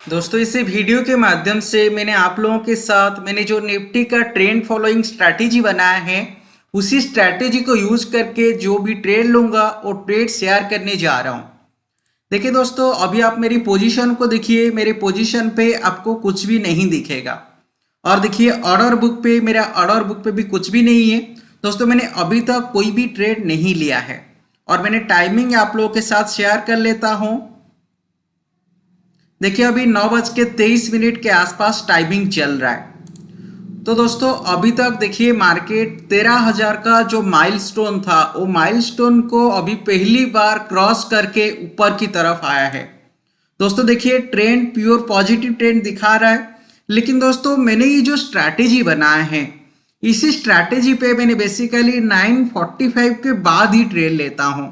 दोस्तों इस वीडियो के माध्यम से मैंने आप लोगों के साथ मैंने जो निफ्टी का ट्रेंड फॉलोइंग स्ट्रैटेजी बनाया है उसी स्ट्रैटेजी को यूज करके जो भी ट्रेड लूंगा वो ट्रेड शेयर करने जा रहा हूं। देखिए दोस्तों, अभी आप मेरी पोजीशन को देखिए, मेरे पोजीशन पे आपको कुछ भी नहीं दिखेगा। और देखिए ऑर्डर बुक पे, मेरा ऑर्डर बुक पे भी कुछ भी नहीं है। दोस्तों मैंने अभी तक कोई भी ट्रेड नहीं लिया है और मैंने टाइमिंग आप लोगों के साथ शेयर कर लेता हूं। देखिए अभी 9:23 के आसपास टाइमिंग चल रहा है। तो दोस्तों अभी तक देखिए मार्केट 13,000 का जो माइलस्टोन था वो माइलस्टोन को अभी पहली बार क्रॉस करके ऊपर की तरफ आया है। दोस्तों देखिए ट्रेंड प्योर पॉजिटिव ट्रेंड दिखा रहा है। लेकिन दोस्तों मैंने ये जो स्ट्रैटेजी बनाया है इसी स्ट्रैटेजी पे मैंने बेसिकली 9:45 के बाद ही ट्रेड लेता हूं।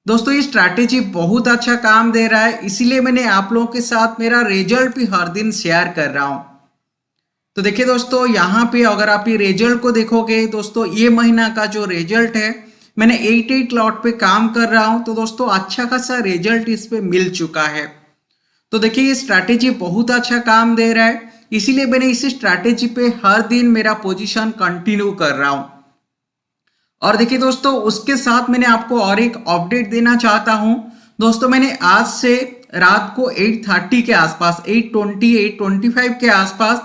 दोस्तों ये स्ट्रैटेजी बहुत अच्छा काम दे रहा है, इसीलिए मैंने आप लोगों के साथ मेरा रिजल्ट भी हर दिन शेयर कर रहा हूं। तो देखिए दोस्तों यहाँ पे अगर आप ये रिजल्ट को देखोगे, दोस्तों ये महीना का जो रिजल्ट है मैंने 8 लॉट पे काम कर रहा हूं। तो दोस्तों अच्छा खासा रिजल्ट इस पे मिल चुका है। तो देखिए ये स्ट्रैटेजी बहुत अच्छा काम दे रहा है, इसीलिए मैंने इस स्ट्रैटेजी पे हर दिन मेरा पोजीशन कंटिन्यू कर रहा हूं। और देखिए दोस्तों उसके साथ मैंने आपको और एक अपडेट देना चाहता हूं। दोस्तों मैंने आज से रात को 8:30 के आसपास 8:20 8:25 के आसपास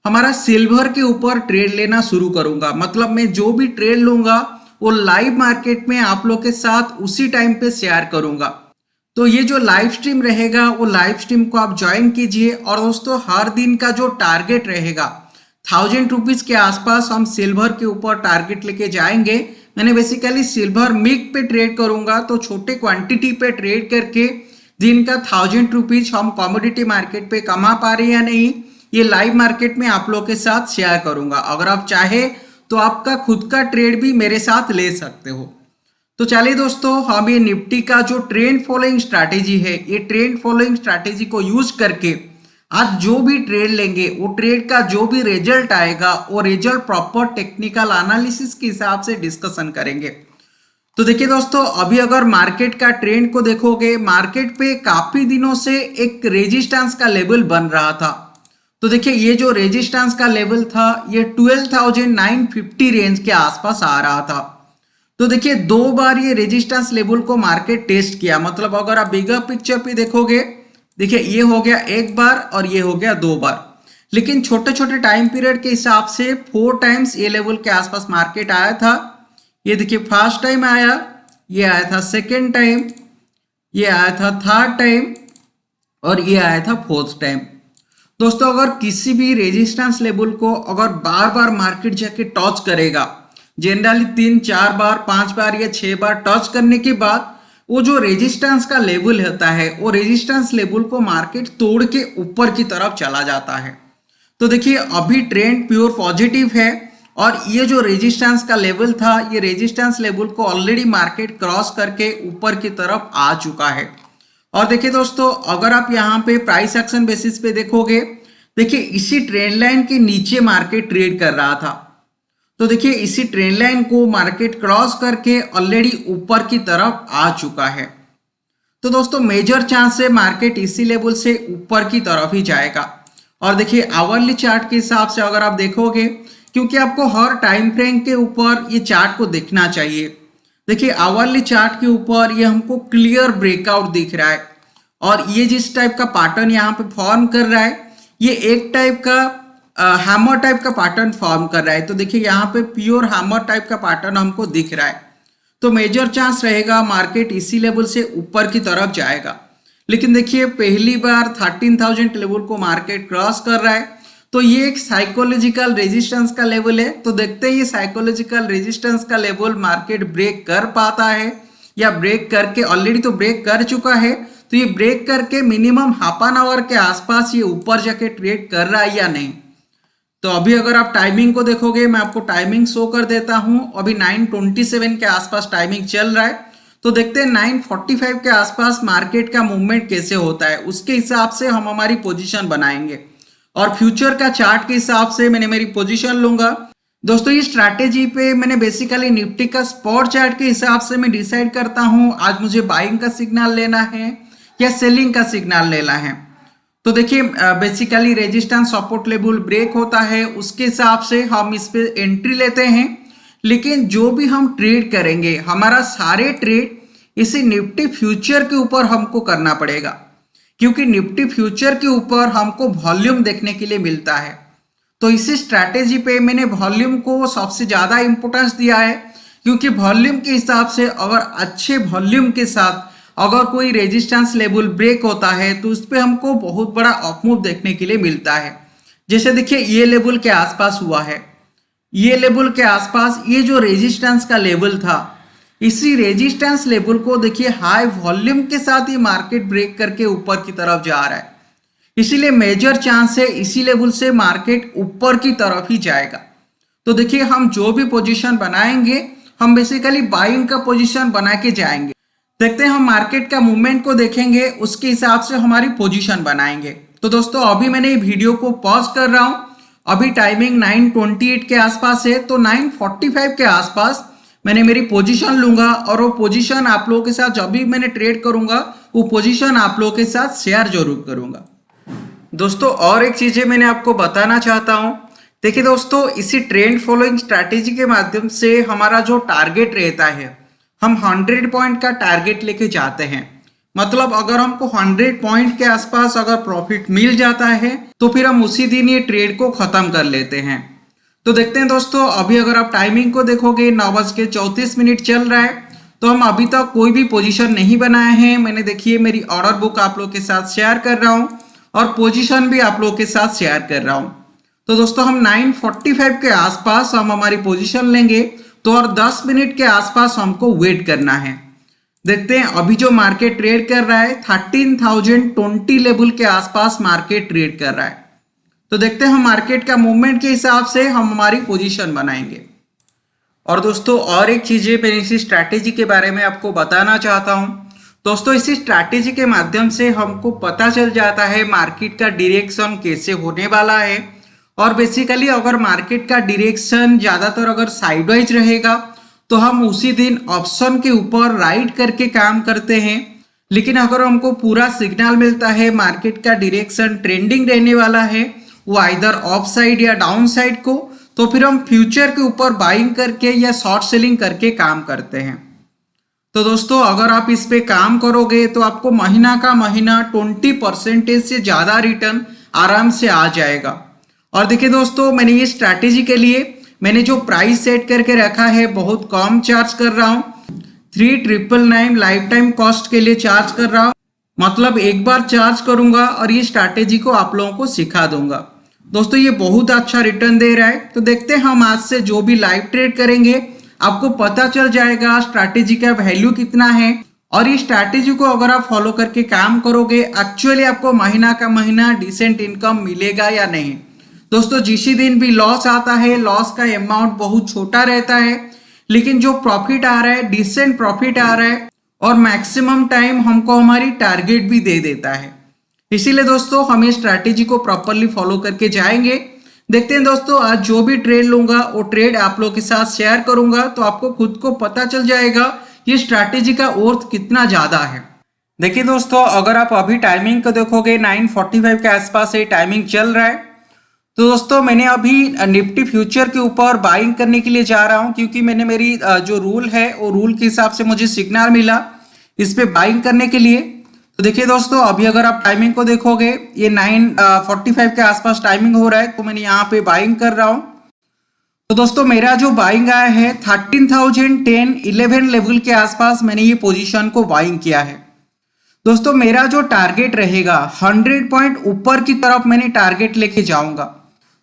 हमारा सिल्वर के ऊपर ट्रेड लेना शुरू करूंगा। मतलब मैं जो भी ट्रेड लूंगा वो लाइव मार्केट में आप लोग के साथ उसी टाइम पे शेयर करूंगा। तो ये जो लाइव स्ट्रीम रहेगा वो लाइव स्ट्रीम को आप ज्वाइन कीजिए। और दोस्तों हर दिन का जो टारगेट रहेगा 1,000 रुपीज के आसपास हम सिल्वर के ऊपर टारगेट लेके जाएंगे। मैंने बेसिकली सिल्वर मिक पे ट्रेड करूंगा, तो छोटे क्वांटिटी पे ट्रेड करके दिन का 1,000 रुपीज हम कमोडिटी मार्केट पे कमा पा रहे हैं या नहीं ये लाइव मार्केट में आप लोग के साथ शेयर करूंगा। अगर आप चाहे तो आपका खुद का ट्रेड भी मेरे साथ ले सकते हो। तो चलिए दोस्तों हम ये निफ्टी का जो ट्रेंड फॉलोइंग स्ट्रैटेजी है ये ट्रेंड फॉलोइंग स्ट्रैटेजी को यूज करके आज जो भी ट्रेड लेंगे वो ट्रेड का जो भी रिजल्ट आएगा वो रिजल्ट प्रॉपर टेक्निकल एनालिसिस के हिसाब से डिस्कशन करेंगे। तो देखिए दोस्तों अभी अगर मार्केट का ट्रेंड को देखोगे, मार्केट पे काफी दिनों से एक रेजिस्टेंस का लेवल बन रहा था। तो देखिए ये जो रेजिस्टेंस का लेवल था ये 12,950 रेंज के आसपास आ रहा था। तो देखिए दो बार ये रेजिस्टेंस लेवल को मार्केट टेस्ट किया। मतलब अगर आप बिगर पिक्चर पे देखोगे, देखिए ये हो गया एक बार और ये हो गया दो बार। लेकिन छोटे छोटे टाइम पीरियड के हिसाब से 4 टाइम्स ये लेवल के आसपास मार्केट आया था। ये देखिए फर्स्ट टाइम आया, ये आया था सेकेंड टाइम, ये आया था थर्ड टाइम और ये आया था फोर्थ टाइम। दोस्तों अगर किसी भी रेजिस्टेंस लेवल को अगर बार बार मार्केट जाके टच करेगा, जनरली 3-4 बार 5 बार या 6 बार टच करने के बाद वो जो रेजिस्टेंस का लेवल होता है वो रेजिस्टेंस लेवल को मार्केट तोड़ के ऊपर की तरफ चला जाता है। तो देखिए अभी ट्रेंड प्योर पॉजिटिव है और ये जो रेजिस्टेंस का लेवल था ये रेजिस्टेंस लेवल को ऑलरेडी मार्केट क्रॉस करके ऊपर की तरफ आ चुका है। और देखिए दोस्तों अगर आप यहाँ पे प्राइस एक्शन बेसिस पे देखोगे, देखिए इसी ट्रेंड लाइन के नीचे मार्केट ट्रेड कर रहा था। तो देखिए इसी ट्रेंड लाइन को मार्केट क्रॉस करके ऑलरेडी ऊपर की तरफ आ चुका है। तो दोस्तों मेजर चांस है मार्केट इसी लेवल से ऊपर की तरफ ही जाएगा। और देखिए आवरली चार्ट के हिसाब से अगर आप देखोगे, क्योंकि आपको हर टाइम फ्रेम के ऊपर ये चार्ट को देखना चाहिए। देखिए आवरली चार्ट के ऊपर ये हमको क्लियर ब्रेकआउट दिख रहा है और ये जिस टाइप का पैटर्न यहाँ पे फॉर्म कर रहा है ये एक टाइप का हैमर टाइप का पैटर्न फॉर्म कर रहा है। तो देखिए यहाँ पे प्योर हैमर टाइप का पैटर्न हमको दिख रहा है। तो मेजर चांस रहेगा मार्केट इसी लेवल से ऊपर की तरफ जाएगा। लेकिन देखिए पहली बार 13,000 लेवल को मार्केट क्रॉस कर रहा है, तो ये एक साइकोलॉजिकल रेजिस्टेंस का लेवल है। तो देखते हैं ये साइकोलॉजिकल रेजिस्टेंस का लेवल मार्केट ब्रेक कर पाता है या ब्रेक करके ऑलरेडी तो ब्रेक कर चुका है। तो ये ब्रेक करके मिनिमम हाफ एन आवर के आसपास ये ऊपर जाके ट्रेड कर रहा है या नहीं। तो अभी अगर आप टाइमिंग को देखोगे, मैं आपको टाइमिंग शो कर देता हूं। अभी 9:27 के आसपास टाइमिंग चल रहा है। तो देखते हैं 9:45 के आसपास मार्केट का मूवमेंट कैसे होता है, उसके हिसाब से हम हमारी पोजीशन बनाएंगे। और फ्यूचर का चार्ट के हिसाब से मैंने मेरी पोजीशन लूंगा। दोस्तों ये स्ट्रैटेजी पे मैंने बेसिकली निफ्टी का स्पॉट चार्ट के हिसाब से मैं डिसाइड करता हूं आज मुझे बाइंग का सिग्नल लेना है या सेलिंग का सिग्नल लेना है। तो देखिए basically resistance support level break होता है, उसके हिसाब से हम इस पे एंट्री लेते हैं। लेकिन जो भी हम ट्रेड करेंगे, हमारा सारे ट्रेड इसी निफ्टी फ्यूचर के ऊपर हमको करना पड़ेगा, क्योंकि निफ्टी फ्यूचर के ऊपर हमको वॉल्यूम देखने के लिए मिलता है। तो इसी स्ट्रैटेजी पे मैंने वॉल्यूम को सबसे ज़्यादा इंपॉर्टेंस दिया है, क्योंकि वॉल्यूम के हिसाब से अगर अच्छे वॉल्यूम के साथ अगर कोई रेजिस्टेंस लेवल ब्रेक होता है तो उस पर हमको बहुत बड़ा अपमूव देखने के लिए मिलता है। जैसे देखिए ये लेवल के आसपास हुआ है, ये लेवल के आसपास ये जो रेजिस्टेंस का लेवल था, इसी रेजिस्टेंस लेवल को देखिए हाई वॉल्यूम के साथ ही मार्केट ब्रेक करके ऊपर की तरफ जा रहा है। इसीलिए मेजर चांस है इसी लेवल से मार्केट ऊपर की तरफ ही जाएगा। तो देखिए हम जो भी पोजीशन बनाएंगे, हम बेसिकली बाइंग का पोजीशन बना के जाएंगे। देखते हैं हम मार्केट का मूवमेंट को देखेंगे, उसके हिसाब से हमारी पोजीशन बनाएंगे। तो दोस्तों अभी मैंने ये वीडियो को पॉज कर रहा हूं, अभी टाइमिंग 9:28 के आसपास है, तो 9:45 के आसपास मैंने मेरी पोजीशन लूंगा और वो पोजीशन आप लोगों के साथ जब भी मैंने ट्रेड करूंगा वो पोजीशन आप लोगों के साथ शेयर जरूर करूंगा। दोस्तों और एक चीजें मैंने आपको बताना चाहता हूं। देखिए दोस्तों, इसी ट्रेंड फॉलोइंग स्ट्रैटेजी के माध्यम से हमारा जो टारगेट रहता है, हम 100 पॉइंट का टारगेट लेके जाते हैं। मतलब अगर हमको 100 पॉइंट के आसपास अगर प्रॉफिट मिल जाता है तो फिर हम उसी दिन ये ट्रेड को खत्म कर लेते हैं। तो देखते हैं दोस्तों, अभी अगर आप टाइमिंग को देखोगे 9:34 चल रहा है, तो हम अभी तक कोई भी पोजीशन नहीं बनाए हैं। मैंने देखिए मेरी ऑर्डर बुक आप लोग के साथ शेयर कर रहा हूँ और पोजीशन भी आप लोग के साथ शेयर कर रहा हूँ। तो दोस्तों हम 9:45 के आसपास हम हमारी पोजीशन लेंगे, तो और 10 मिनट के आसपास हमको वेट करना है। देखते हैं अभी जो मार्केट ट्रेड कर रहा है 13,020 लेवल के आसपास मार्केट ट्रेड कर रहा है। तो देखते हैं हम मार्केट का मूवमेंट के हिसाब से हम हमारी पोजीशन बनाएंगे। और दोस्तों और एक चीज़ें मैं इसी स्ट्रैटेजी के बारे में आपको बताना चाहता हूँ। दोस्तों इसी स्ट्रैटेजी के माध्यम से हमको पता चल जाता है मार्केट का डायरेक्शन कैसे होने वाला है। और बेसिकली अगर मार्केट का डायरेक्शन ज़्यादातर अगर साइडवाइज रहेगा तो हम उसी दिन ऑप्शन के ऊपर राइट करके काम करते हैं। लेकिन अगर हमको पूरा सिग्नल मिलता है मार्केट का डायरेक्शन ट्रेंडिंग रहने वाला है, वो आइदर ऑफ साइड या डाउन साइड को, तो फिर हम फ्यूचर के ऊपर बाइंग करके या शॉर्ट सेलिंग करके काम करते हैं। तो दोस्तों अगर आप इस पे काम करोगे तो आपको महीना का महीना 20% से ज़्यादा रिटर्न आराम से आ जाएगा। और देखिए दोस्तों, मैंने ये स्ट्रैटेजी के लिए मैंने जो प्राइस सेट करके रखा है बहुत कम चार्ज कर रहा हूँ। 3,999 लाइफ टाइम कॉस्ट के लिए चार्ज कर रहा हूँ। मतलब एक बार चार्ज करूंगा और ये स्ट्रैटेजी को आप लोगों को सिखा दूंगा। दोस्तों ये बहुत अच्छा रिटर्न दे रहा है। तो देखते हैं हम आज से जो भी लाइव ट्रेड करेंगे आपको पता चल जाएगा स्ट्रैटेजी का वैल्यू कितना है। और ये स्ट्रैटेजी को अगर आप फॉलो करके काम करोगे एक्चुअली आपको महीना का महीना डिसेंट इनकम मिलेगा या नहीं। दोस्तों जिस दिन भी लॉस आता है, लॉस का अमाउंट बहुत छोटा रहता है, लेकिन जो प्रॉफिट आ रहा है डिसेंट प्रॉफिट आ रहा है और मैक्सिमम टाइम हमको हमारी टारगेट भी दे देता है। इसीलिए दोस्तों हम ये स्ट्रैटेजी को प्रॉपरली फॉलो करके जाएंगे। देखते हैं दोस्तों, आज जो भी ट्रेड लूंगा वो ट्रेड आप लोगों के साथ शेयर करूंगा, तो आपको खुद को पता चल जाएगा ये स्ट्रैटेजी का वर्थ कितना ज्यादा है। देखिए दोस्तों, अगर आप अभी टाइमिंग को देखोगे 9:45 के आसपास ये टाइमिंग चल रहा है। तो दोस्तों मैंने अभी निफ्टी फ्यूचर के ऊपर बाइंग करने के लिए जा रहा हूं, क्योंकि मैंने मेरी जो रूल है वो रूल के हिसाब से मुझे सिग्नल मिला इस पे बाइंग करने के लिए। तो देखिए दोस्तों, अभी अगर आप टाइमिंग को देखोगे ये 9:45 के आसपास टाइमिंग हो रहा है, तो मैंने यहाँ पे बाइंग कर रहा हूँ। तो दोस्तों मेरा जो बाइंग आया है 13,010-11 लेवल के आसपास मैंने ये पोजीशन को बाइंग किया है। दोस्तों मेरा जो टारगेट रहेगा 100 पॉइंट ऊपर की तरफ मैंने टारगेट लेके जाऊंगा।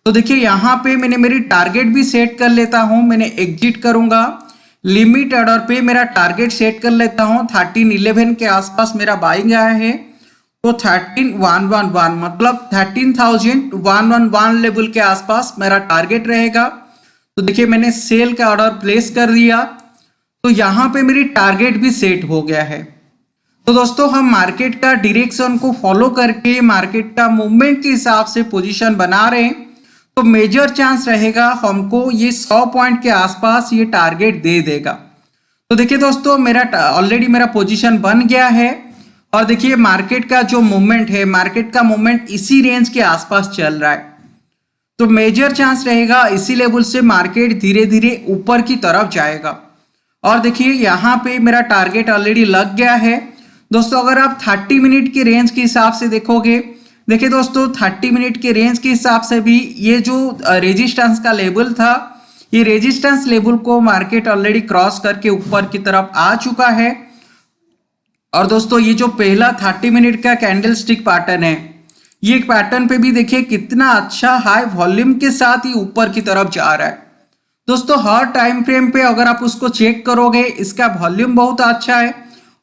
तो देखिए यहाँ पे मैंने मेरी टारगेट भी सेट कर लेता हूँ। मैंने एग्जिट करूंगा, लिमिट ऑर्डर पे मेरा टारगेट सेट कर लेता हूँ। 1311 के आसपास मेरा बाइंग आया है, तो 13,111 मतलब 13,111 लेवल के आसपास मेरा टारगेट रहेगा। तो देखिए मैंने सेल का ऑर्डर प्लेस कर दिया, तो यहाँ पे मेरी टारगेट भी सेट हो गया है। तो दोस्तों हम मार्केट का डायरेक्शन को फॉलो करके मार्केट का मूवमेंट के हिसाब से पोजीशन बना रहे हैं, तो मेजर चांस रहेगा हमको ये 100 पॉइंट के आसपास ये टारगेट दे देगा। तो देखिए दोस्तों मेरा ऑलरेडी मेरा पोजीशन बन गया है और देखिए मार्केट का जो मूवमेंट है, मार्केट का मूवमेंट इसी रेंज के आसपास चल रहा है, तो मेजर चांस रहेगा इसी लेवल से मार्केट धीरे धीरे ऊपर की तरफ जाएगा। और देखिए यहाँ पे मेरा टारगेट ऑलरेडी लग गया है दोस्तों। अगर आप 30 मिनट के रेंज के हिसाब से देखोगे, देखिए दोस्तों 30 मिनट के रेंज के हिसाब से भी ये जो रेजिस्टेंस का लेवल था, ये रेजिस्टेंस लेवल को मार्केट ऑलरेडी क्रॉस करके ऊपर की तरफ आ चुका है। और दोस्तों ये जो पहला 30 मिनट का कैंडल स्टिक पैटर्न है, ये पैटर्न पे भी देखिए कितना अच्छा हाई वॉल्यूम के साथ ही ऊपर की तरफ जा रहा है दोस्तों। हर टाइम फ्रेम पे अगर आप उसको चेक करोगे, इसका वॉल्यूम बहुत अच्छा है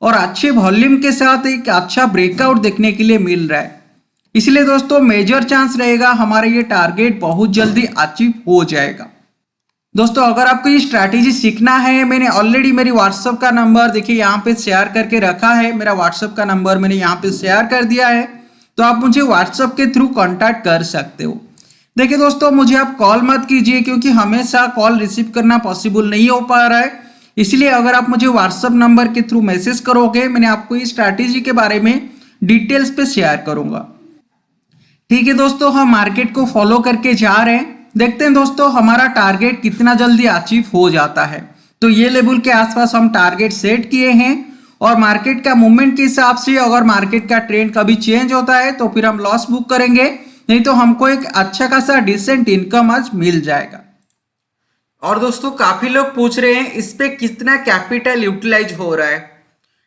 और अच्छे वॉल्यूम के साथ एक अच्छा ब्रेकआउट देखने के लिए मिल रहा है। इसलिए दोस्तों मेजर चांस रहेगा हमारा ये टारगेट बहुत जल्दी अचीव हो जाएगा। दोस्तों अगर आपको ये स्ट्रैटेजी सीखना है, मैंने ऑलरेडी मेरी व्हाट्सएप का नंबर देखिए यहाँ पे शेयर करके रखा है। मेरा व्हाट्सएप का नंबर मैंने यहाँ पे शेयर कर दिया है, तो आप मुझे व्हाट्सएप के थ्रू कांटेक्ट कर सकते हो। देखिए दोस्तों मुझे आप कॉल मत कीजिए, क्योंकि हमेशा कॉल रिसीव करना पॉसिबल नहीं हो पा रहा है। इसलिए अगर आप मुझे व्हाट्सएप नंबर के थ्रू मैसेज करोगे, मैंने आपको इस स्ट्रैटेजी के बारे में डिटेल्स पे शेयर करूंगा। ठीक है दोस्तों, हम मार्केट को फॉलो करके जा रहे हैं। देखते हैं दोस्तों हमारा टारगेट कितना जल्दी अचीव हो जाता है। तो ये लेवल के आसपास हम टारगेट सेट किए हैं और मार्केट का मूवमेंट के हिसाब से अगर मार्केट का ट्रेंड कभी चेंज होता है तो फिर हम लॉस बुक करेंगे, नहीं तो हमको एक अच्छा खासा डिसेंट इनकम आज मिल जाएगा। और दोस्तों काफी लोग पूछ रहे हैं इस पे कितना कैपिटल यूटिलाइज हो रहा है।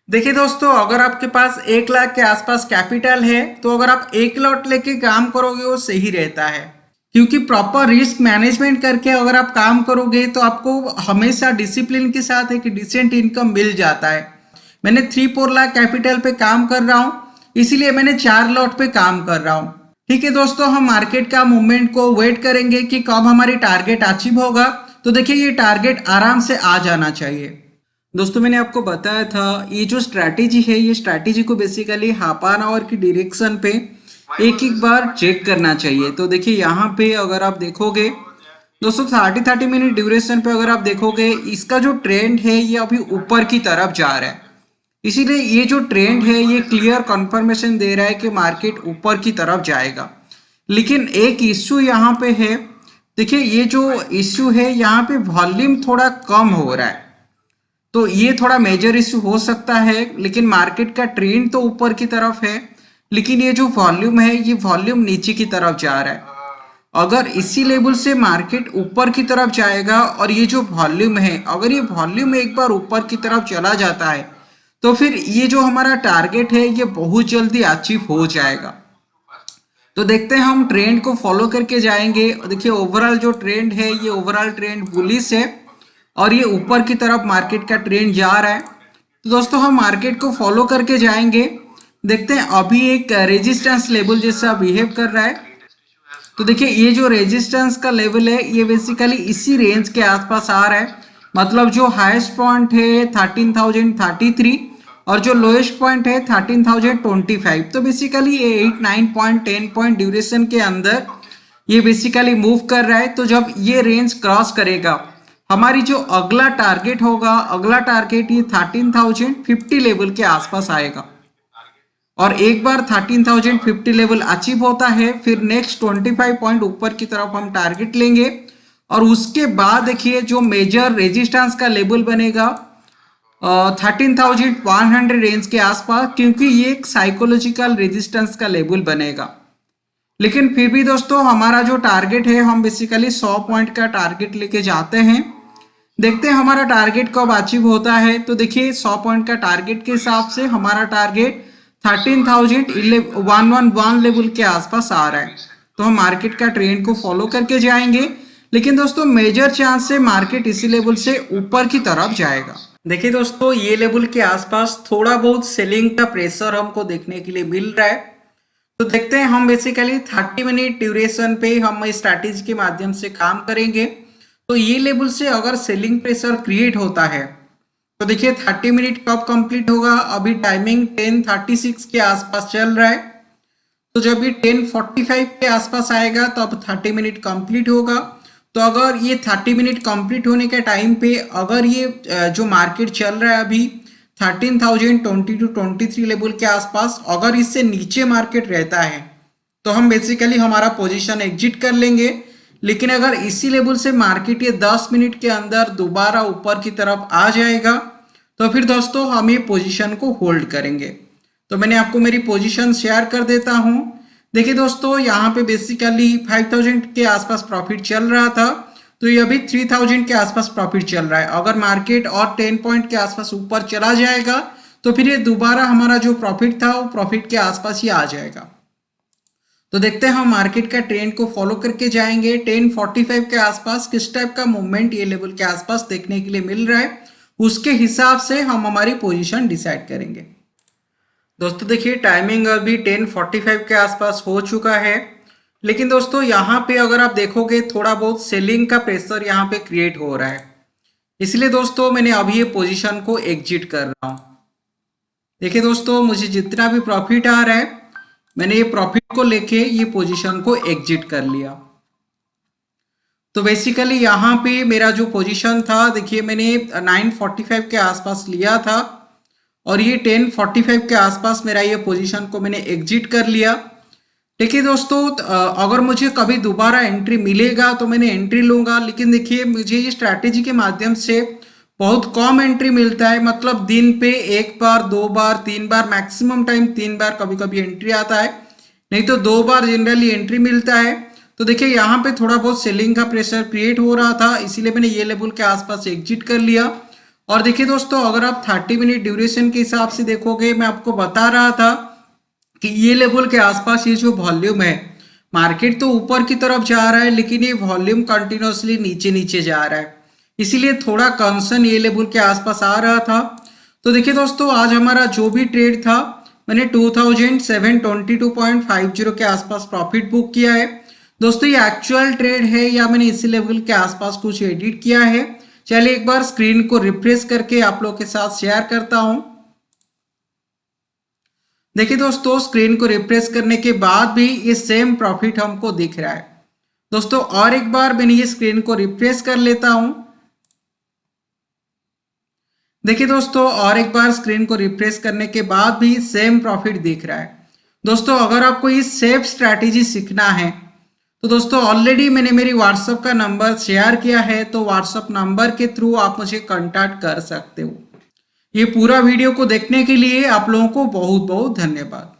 देखिए दोस्तों अगर आपके पास 1 लाख के आसपास कैपिटल है, तो अगर आप 1 लॉट लेके काम करोगे वो सही रहता है, क्योंकि प्रॉपर रिस्क मैनेजमेंट करके अगर आप काम करोगे तो आपको हमेशा डिसिप्लिन के साथ एक डिसेंट इनकम मिल जाता है। मैंने 3-4 लाख कैपिटल पे काम कर रहा हूँ, इसीलिए मैंने 4 लॉट पे काम कर रहा हूँ। ठीक है दोस्तों, हम मार्केट का मूवमेंट को वेट करेंगे कि कब हमारी टारगेट अचीव होगा। तो देखिए ये टारगेट आराम से आ जाना चाहिए। दोस्तों मैंने आपको बताया था ये जो स्ट्रैटेजी है, ये स्ट्रैटेजी को बेसिकली हाफ एन आवर की डायरेक्शन पे एक एक बार चेक करना चाहिए। तो देखिए यहाँ पे अगर आप देखोगे दोस्तों 30 मिनट ड्यूरेशन पे अगर आप देखोगे, इसका जो ट्रेंड है ये अभी ऊपर की तरफ जा रहा है। इसीलिए ये जो ट्रेंड है ये क्लियर कंफर्मेशन दे रहा है कि मार्केट ऊपर की तरफ जाएगा। लेकिन एक इश्यू यहाँ पे है, देखिए ये जो इश्यू है यहाँ पे वॉल्यूम थोड़ा कम हो रहा है, तो ये थोड़ा मेजर इश्यू हो सकता है। लेकिन मार्केट का ट्रेंड तो ऊपर की तरफ है, लेकिन ये जो वॉल्यूम है ये वॉल्यूम नीचे की तरफ जा रहा है। अगर इसी लेवल से मार्केट ऊपर की तरफ जाएगा और ये जो वॉल्यूम है, अगर ये वॉल्यूम एक बार ऊपर की तरफ चला जाता है, तो फिर ये जो हमारा टारगेट है ये बहुत जल्दी अचीव हो जाएगा। तो देखते हैं हम ट्रेंड को फॉलो करके जाएंगे। देखिए ओवरऑल जो ट्रेंड है ये ओवरऑल ट्रेंड बुलिश है और ये ऊपर की तरफ मार्केट का ट्रेंड जा रहा है। तो दोस्तों हम मार्केट को फॉलो करके जाएंगे। देखते हैं अभी एक रेजिस्टेंस लेवल जैसा बिहेव कर रहा है। तो देखिए ये जो रेजिस्टेंस का लेवल है ये बेसिकली इसी रेंज के आसपास आ रहा है। मतलब जो हाईएस्ट पॉइंट है 13,033 और जो लोएस्ट पॉइंट है 13,025। तो बेसिकली ये 8, 9 पॉइंट 10 पॉइंट ड्यूरेशन के अंदर ये बेसिकली मूव कर रहा है। तो जब ये रेंज क्रॉस करेगा, हमारी जो अगला टारगेट होगा, अगला टारगेट ये 13,050 लेवल के आसपास आएगा। और एक बार 13,050 लेवल अचीव होता है, फिर नेक्स्ट 25 पॉइंट ऊपर की तरफ हम टारगेट लेंगे। और उसके बाद देखिए जो मेजर रेजिस्टेंस का लेवल बनेगा 13,100 रेंज के आसपास, क्योंकि ये एक साइकोलॉजिकल रेजिस्टेंस का लेवल बनेगा। लेकिन फिर भी दोस्तों हमारा जो टारगेट है, हम बेसिकली 100 पॉइंट का टारगेट लेके जाते हैं। देखते हैं हमारा टारगेट कब अचीव होता है। तो देखिए 100 पॉइंट का टारगेट के हिसाब से हमारा टारगेट 13,111 लेवल के आसपास आ रहा है। तो हम मार्केट का ट्रेंड को फॉलो करके जाएंगे। लेकिन दोस्तों मेजर चांस से मार्केट इसी लेवल से ऊपर की तरफ जाएगा। देखिए दोस्तों ये लेवल के आसपास थोड़ा बहुत सेलिंग का प्रेशर हमको देखने के लिए मिल रहा है। तो देखते हैं हम बेसिकली 30 मिनट ड्यूरेशन पे हम इस स्ट्रैटेजी के माध्यम से काम करेंगे। तो ये लेवल से अगर सेलिंग प्रेशर क्रिएट होता है, तो देखिए 30 मिनट कब कंप्लीट होगा, अभी टाइमिंग 10:36 के आसपास चल रहा है। तो जब ये 10:45 के आसपास आएगा तो अब 30 मिनट कंप्लीट होगा। तो अगर ये 30 मिनट कंप्लीट होने के टाइम पे अगर ये जो मार्केट चल रहा है अभी 13,020 to 23 लेवल के आसपास। अगर इससे नीचे मार्केट रहता है तो हम बेसिकली हमारा पोजीशन एग्जिट कर लेंगे, लेकिन अगर इसी लेवल से मार्केट ये 10 मिनट के अंदर दोबारा ऊपर की तरफ आ जाएगा तो फिर दोस्तों हम ये पोजीशन को होल्ड करेंगे। तो मैंने आपको मेरी पोजीशन शेयर कर देता हूं। देखिए दोस्तों, यहाँ पे बेसिकली 5,000 के आसपास प्रॉफिट चल रहा था, तो ये अभी 3,000 के आसपास प्रॉफिट चल रहा है। अगर मार्केट और 10 पॉइंट के आसपास ऊपर चला जाएगा तो फिर ये दोबारा हमारा जो प्रॉफिट था वो प्रॉफिट के आसपास ही आ जाएगा। तो देखते हैं हम मार्केट का ट्रेंड को फॉलो करके जाएंगे। 10:45 के आसपास किस टाइप का मूवमेंट ये लेवल के आसपास देखने के लिए मिल रहा है, उसके हिसाब से हम हमारी पोजीशन डिसाइड करेंगे। दोस्तों देखिए, टाइमिंग अभी 10:45 के आसपास हो चुका है, लेकिन दोस्तों यहाँ पे अगर आप देखोगे थोड़ा बहुत सेलिंग का प्रेशर यहाँ पे क्रिएट हो रहा है, इसलिए दोस्तों मैंने अभी ये पोजीशन को एग्जिट कर रहा हूँ। देखिए दोस्तों, मुझे जितना भी प्रॉफिट आ रहा है मैंने ये प्रॉफिट को लेके ये पोजीशन को एग्जिट कर लिया। तो बेसिकली यहाँ पे मेरा जो पोजीशन था, देखिए मैंने 9:45 के आसपास लिया था और ये 10:45 के आसपास मेरा ये पोजीशन को मैंने एग्जिट कर लिया। देखिए दोस्तों, अगर मुझे कभी दोबारा एंट्री मिलेगा तो मैंने एंट्री लूंगा, लेकिन देखिए मुझे ये स्ट्रैटेजी के माध्यम से बहुत कम एंट्री मिलता है। मतलब दिन पे एक बार, दो बार, तीन बार, मैक्सिमम टाइम 3 बार कभी कभी एंट्री आता है, नहीं तो 2 बार जनरली एंट्री मिलता है। तो देखिए यहाँ पे थोड़ा बहुत सेलिंग का प्रेशर क्रिएट हो रहा था, इसीलिए मैंने ये लेवल के आसपास एग्जिट कर लिया। और देखिए दोस्तों, अगर आप 30 मिनट ड्यूरेशन के हिसाब से देखोगे, मैं आपको बता रहा था कि ये लेवल के आसपास ये जो वॉल्यूम है, मार्केट तो ऊपर की तरफ जा रहा है लेकिन ये वॉल्यूम कंटिन्यूसली नीचे नीचे जा रहा है, इसीलिए थोड़ा कंसर्न ये लेवल के आसपास आ रहा था। तो देखिए दोस्तों, आज हमारा जो भी ट्रेड था मैंने 2722.50 के आसपास प्रॉफिट बुक किया है। दोस्तों ये एक्चुअल ट्रेड है या मैंने इसी लेवल के आसपास कुछ एडिट किया है, चलिए एक बार स्क्रीन को रिफ्रेश करके आप लोग के साथ शेयर करता हूं। देखिए दोस्तों, स्क्रीन को रिफ्रेश करने के बाद भी ये सेम प्रॉफिट हमको दिख रहा है। दोस्तों और एक बार मैंने ये स्क्रीन को रिफ्रेश कर लेता हूं। देखिए दोस्तों, और एक बार स्क्रीन को रिफ्रेश करने के बाद भी सेम प्रॉफिट दिख रहा है। दोस्तों अगर आपको ये सेफ स्ट्रैटेजी सीखना है तो दोस्तों ऑलरेडी मैंने मेरी व्हाट्सएप का नंबर शेयर किया है, तो व्हाट्सएप नंबर के थ्रू आप मुझे कांटेक्ट कर सकते हो। ये पूरा वीडियो को देखने के लिए आप लोगों को बहुत बहुत धन्यवाद।